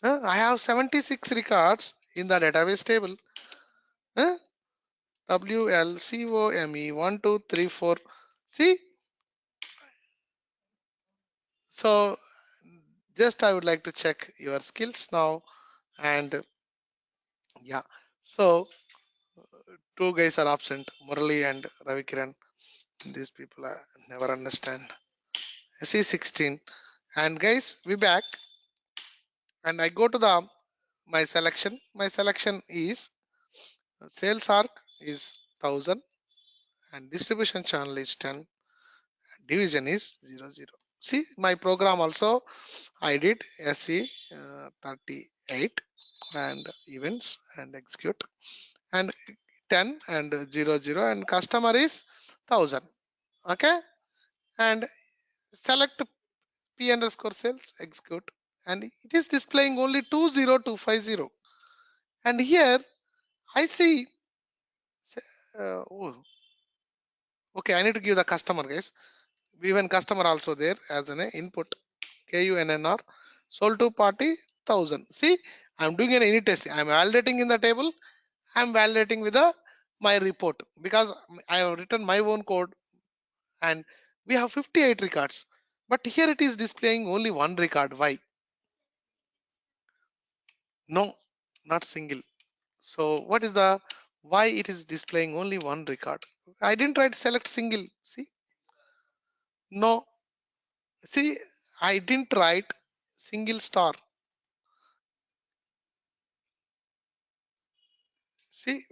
[SPEAKER 2] I have 76 records in the database table. Huh? WLCOME 1, 2, 3, 4. See? So just I would like to check your skills now. And yeah. So two guys are absent, Murali and Ravikiran. These people I never understand. SE16. And guys, we back, and I go to the my selection. My selection is sales arc is 1000 and distribution channel is 10. Division is 00. See, my program also I did SE 38 and events and execute, and 10 and 00, and customer is 1000. Okay, and select P underscore sales, execute, and it is displaying only 20250. And here I see, oh, okay, I need to give the customer, guys. Even customer also there as an input. KUNNR, sold to party 1000. See, I'm doing an unit testing. I'm validating in the table. I'm validating with my report, because I have written my own code, and we have 58 records. But here it is displaying only one record. Why? No, not single. So what is the, why it is displaying only one record? I didn't write select single. See, no. See, I didn't write single star. See,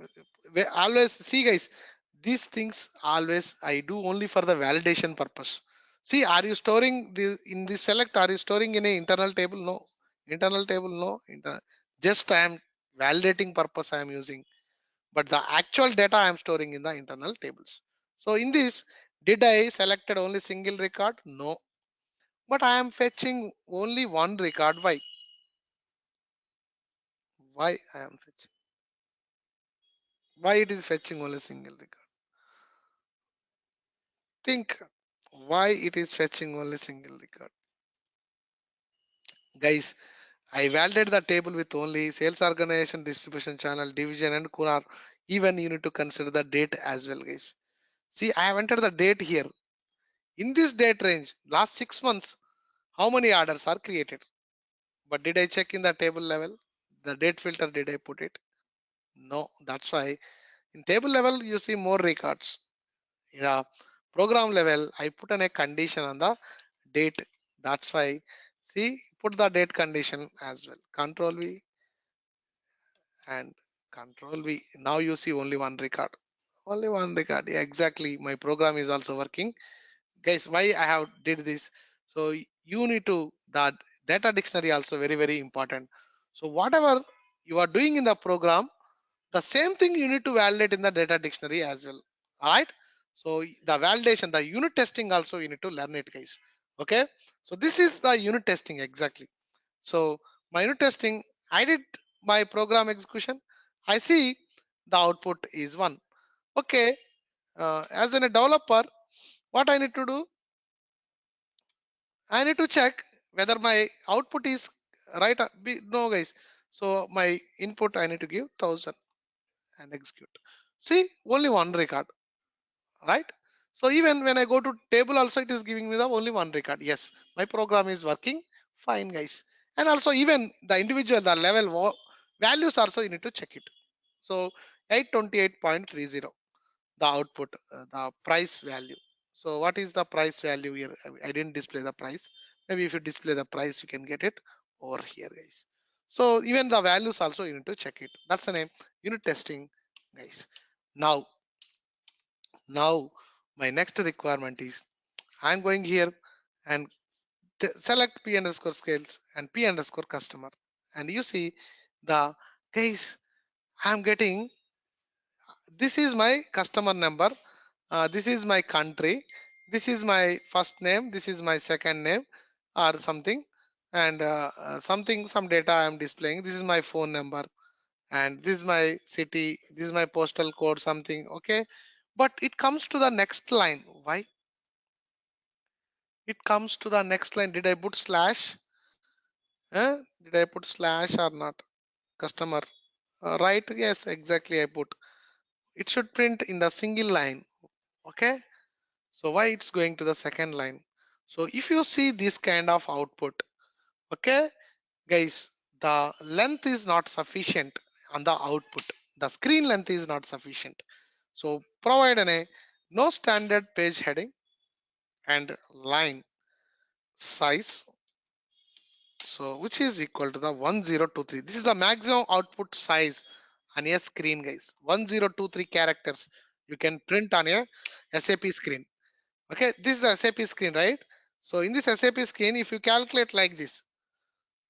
[SPEAKER 2] we always see, guys, these things always I do only for the validation purpose. See, are you storing the in the select? Are you storing in a internal table? No. Internal table, no. Just I am validating purpose I am using, but the actual data I am storing in the internal tables. So in this, did I selected only single record? No. But I am fetching only one record. Why? Why I am fetching? Why it is fetching only single record? Think why it is fetching only single record. Guys, I validated the table with only sales organization, distribution channel, division, and Kunar. Even you need to consider the date as well, guys. See, I have entered the date here. In this date range, last 6 months, how many orders are created? But did I check in the table level? The date filter, did I put it? No, that's why in table level you see more records. Yeah, program level I put in a condition on the date. That's why, see, put the date condition as well. Control V and Control V. Now you see only one record. Only one record. Yeah, exactly. My program is also working. Guys, why I have did this? So you need to, that data dictionary also very, very important. So whatever you are doing in the program, the same thing you need to validate in the data dictionary as well. All right. So the validation, the unit testing also you need to learn it, guys. Okay. So this is the unit testing exactly. So my unit testing, I did my program execution. I see the output is one. Okay. As a developer, what I need to do? I need to check whether my output is right. No, guys. So my input I need to give 1000 and execute. See, only one record, right? So even when I go to table also, it is giving me the only one record. Yes, my program is working fine, guys. And also even the individual, the level values also you need to check it. So 828.30, the output, the price value. So what is the price value here? I didn't display the price. Maybe if you display the price, you can get it over here, guys. So even the values also you need to check it. That's the name unit testing, guys. Now my next requirement is I'm going here and select p underscore scales and p underscore customer, and you see the guys, I'm getting, this is my customer number, this is my country, this is my first name, this is my second name or something, and something, some data I am displaying. This is my phone number, and this is my city, this is my postal code, something. Okay, but it comes to the next line. Why it comes to the next line? Did I put slash? Did I put slash or not? Customer, right? Yes, exactly, I put. It should print in the single line. Okay, so why it's going to the second line? So if you see this kind of output, okay, guys, the length is not sufficient on the output. The screen length is not sufficient. So provide a no standard page heading and line size. So which is equal to the 1023. This is the maximum output size on a screen, guys. 1023 characters you can print on a SAP screen. Okay, this is the SAP screen, right? So in this SAP screen, if you calculate like this,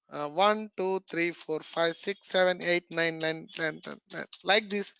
[SPEAKER 2] 1, 2, 3, 4, 5, 6, 7, 8, 9, 9, 10, 10, 10, like this,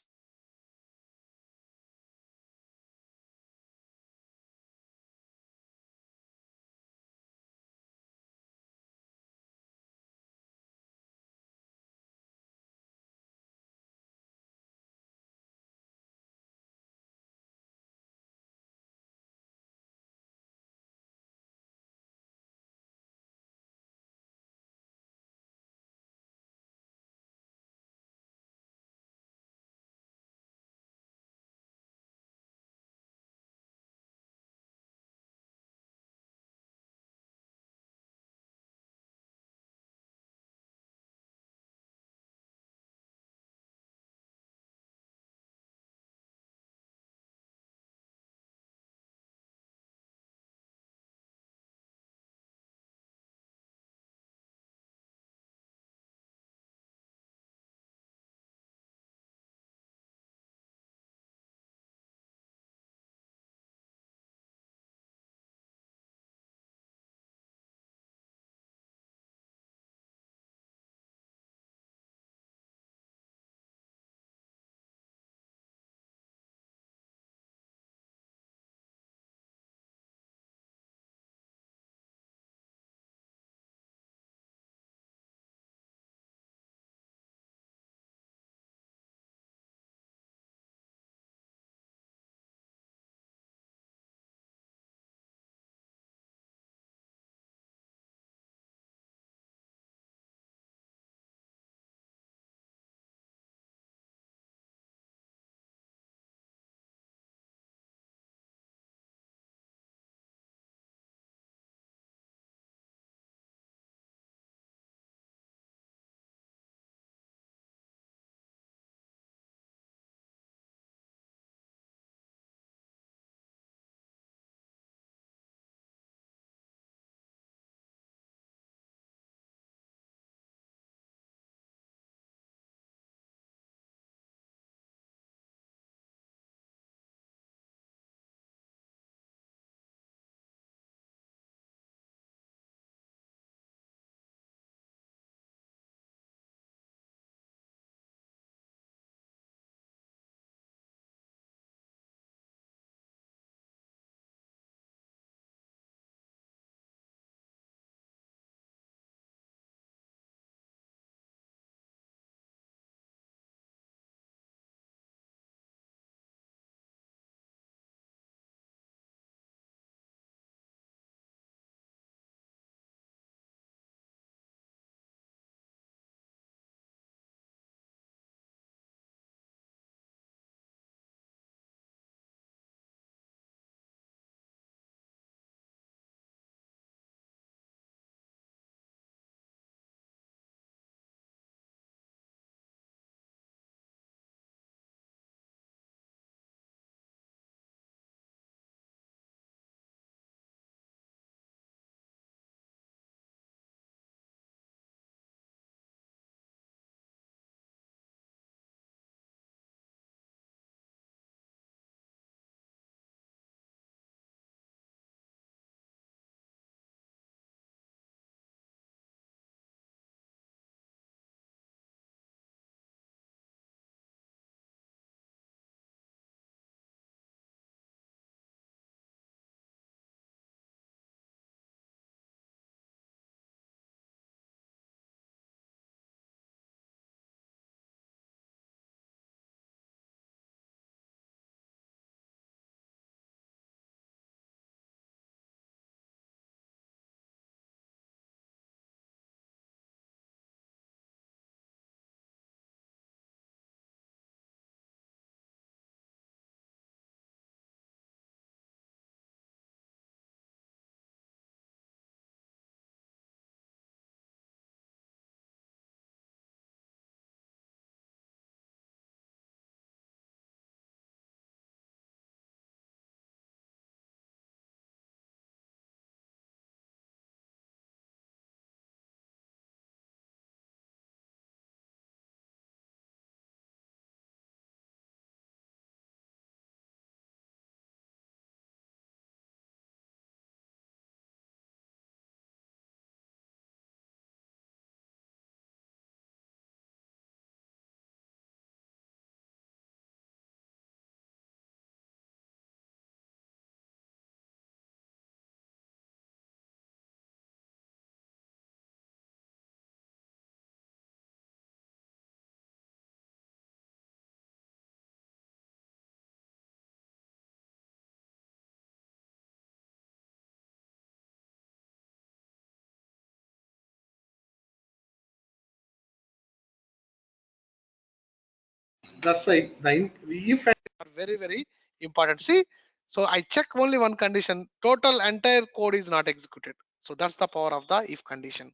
[SPEAKER 2] That's why the if and are very, very important. See, so I check only one condition, total entire code is not executed. So that's the power of the if condition.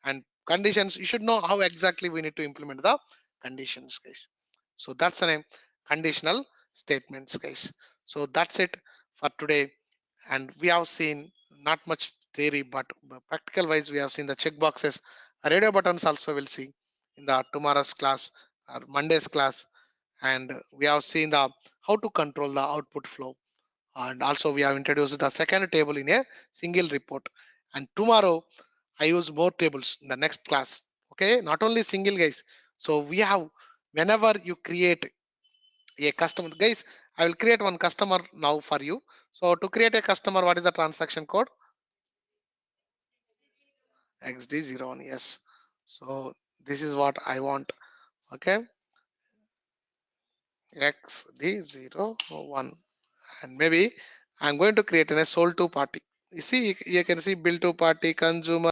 [SPEAKER 2] And conditions, you should know how exactly we need to implement the conditions, guys. So that's the name, conditional statements, guys. So that's it for today. And we have seen not much theory, but practical wise, we have seen the checkboxes, radio buttons also will see in the tomorrow's class or Monday's class. And we have seen the how to control the output flow, and also we have introduced the second table in a single report. And tomorrow I use more tables in the next class. Okay, not only single, guys. So we have, whenever you create a customer, guys, I will create one customer now for you. So to create a customer, what is the transaction code? XD01. Yes. So this is what I want. Okay, XD01. And maybe I'm going to create a sold to party. You see, you can see bill to party, consumer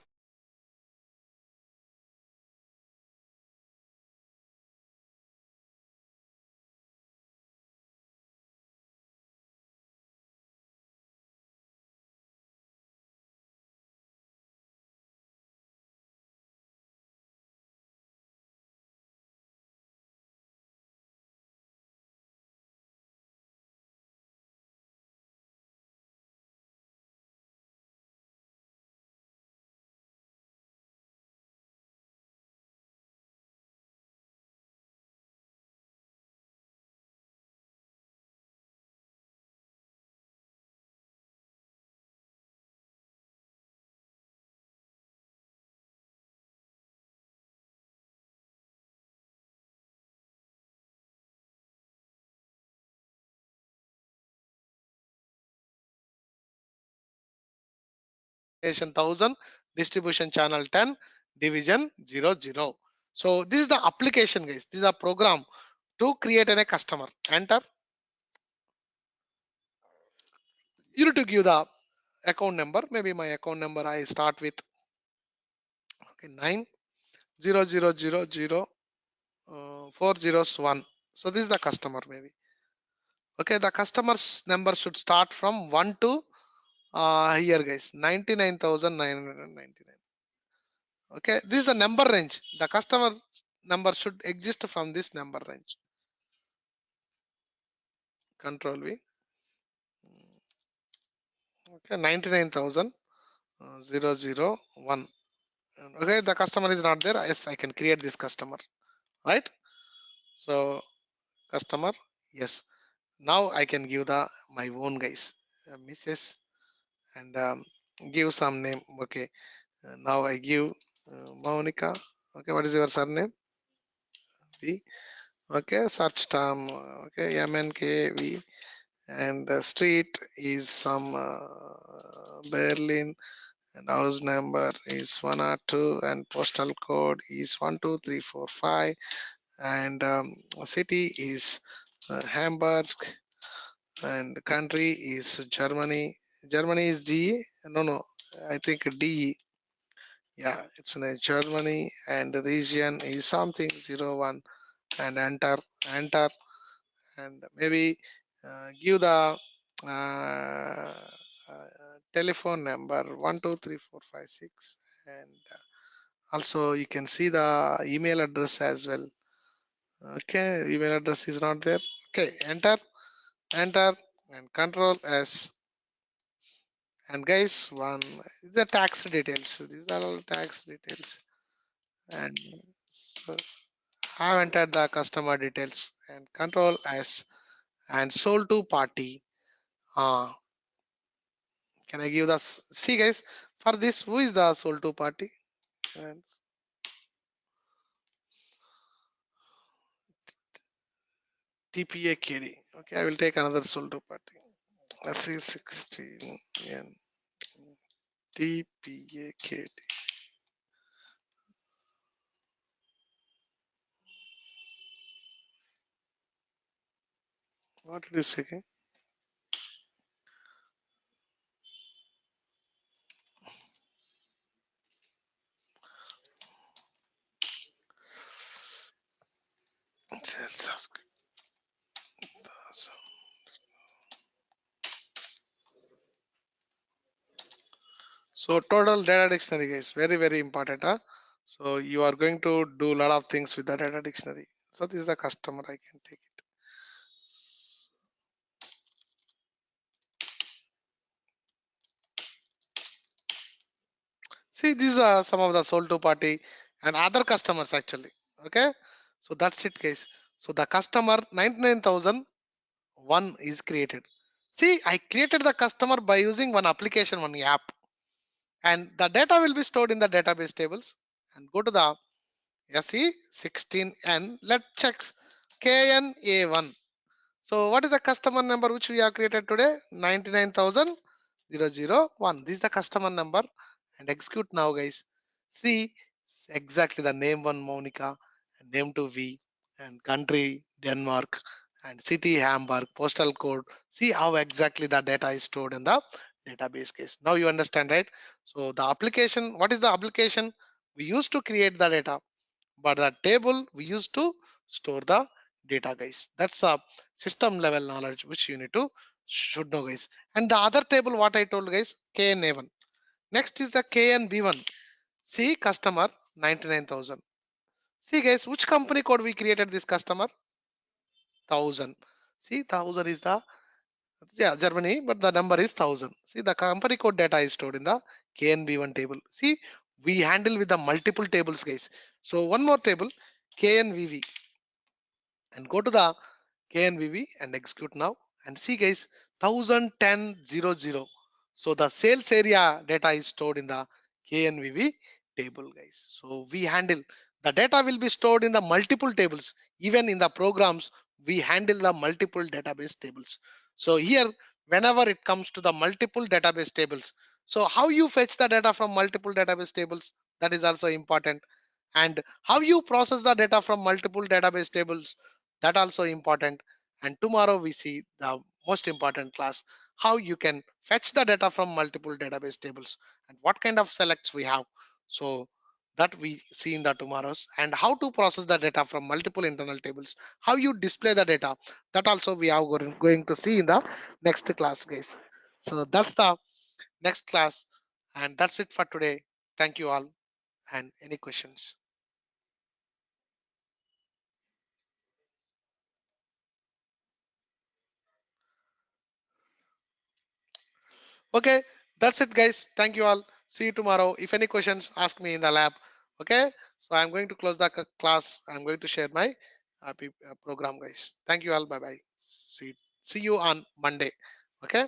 [SPEAKER 2] station 1000, distribution channel 10, division 00. So this is the application, guys. This is a program to create a customer. Enter. You need to give the account number. Maybe my account number I start with, okay, 90000 401. So this is the customer maybe. Okay, the customer's number should start from 1 to here, guys, 99,999. Okay, this is the number range. The customer number should exist from this number range. Control V. Okay, 99,001. Okay, the customer is not there. Yes, I can create this customer, right? So customer, yes. Now I can give the my own, guys, Mrs. and give some name. Okay, now I give Monica. Okay, what is your surname? V. Okay, search term. Okay, MNKV, and the street is some Berlin, and house number is 102, and postal code is 12345, and city is Hamburg, and country is Germany. Germany is G. No, I think D. Yeah, it's in Germany, and the region is something 01, and enter, and maybe give the telephone number 123456, and also you can see the email address as well. Okay, email address is not there. Okay, enter, and control S. And guys, one, the tax details. These are all tax details. And so I've entered the customer details, and control S, and sold to party. Can I give the see, guys, for this, who is the sold to party? And TPA KD. Okay, I will take another sold to party. SC16 and TPA KD. What did you say? So total data dictionary guys, very very important. Huh? So you are going to do a lot of things with the data dictionary. So this is the customer, I can take it. See, these are some of the sold to party and other customers actually. Okay, so that's it guys. So the customer 99,001 is created. See, I created the customer by using one application, one app, and the data will be stored in the database tables. And go to the SE16N. Let's check KNA1. So what is the customer number which we have created today? 99,001. This is the customer number, and execute now guys. See exactly the name one Monica, and name to V, and country Denmark, and city Hamburg, postal code. See how exactly the data is stored in the database case. Now you understand, right? So the application, what is the application? We used to create the data, but the table we used to store the data guys. That's a system level knowledge which you need to should know guys. And the other table what I told guys, KNA1. Next is the KNB1. See customer 99,000. See guys, which company code we created this customer? 1000. See 1000 is the, yeah, Germany, but the number is 1000. See the company code data is stored in the KNB1 table. See, we handle with the multiple tables guys. So one more table, KNVV, and go to the KNVV and execute now, and see guys, 1010.00. So the sales area data is stored in the KNVV table guys. So we handle, the data will be stored in the multiple tables. Even in the programs we handle the multiple database tables. So here whenever it comes to the multiple database tables, so how you fetch the data from multiple database tables, that is also important. And how you process the data from multiple database tables, that also important. And tomorrow we see the most important class, how you can fetch the data from multiple database tables and what kind of selects we have. So that we see in the tomorrow's, and how to process the data from multiple internal tables, how you display the data, that also we are going to see in the next class guys. So that's the next class, and that's it for today. Thank you all. And any questions? Okay, that's it, guys. Thank you all. See you tomorrow. If any questions, ask me in the lab. Okay, so I'm going to close the class. I'm going to share my program, guys. Thank you all. Bye bye. See you on Monday. Okay.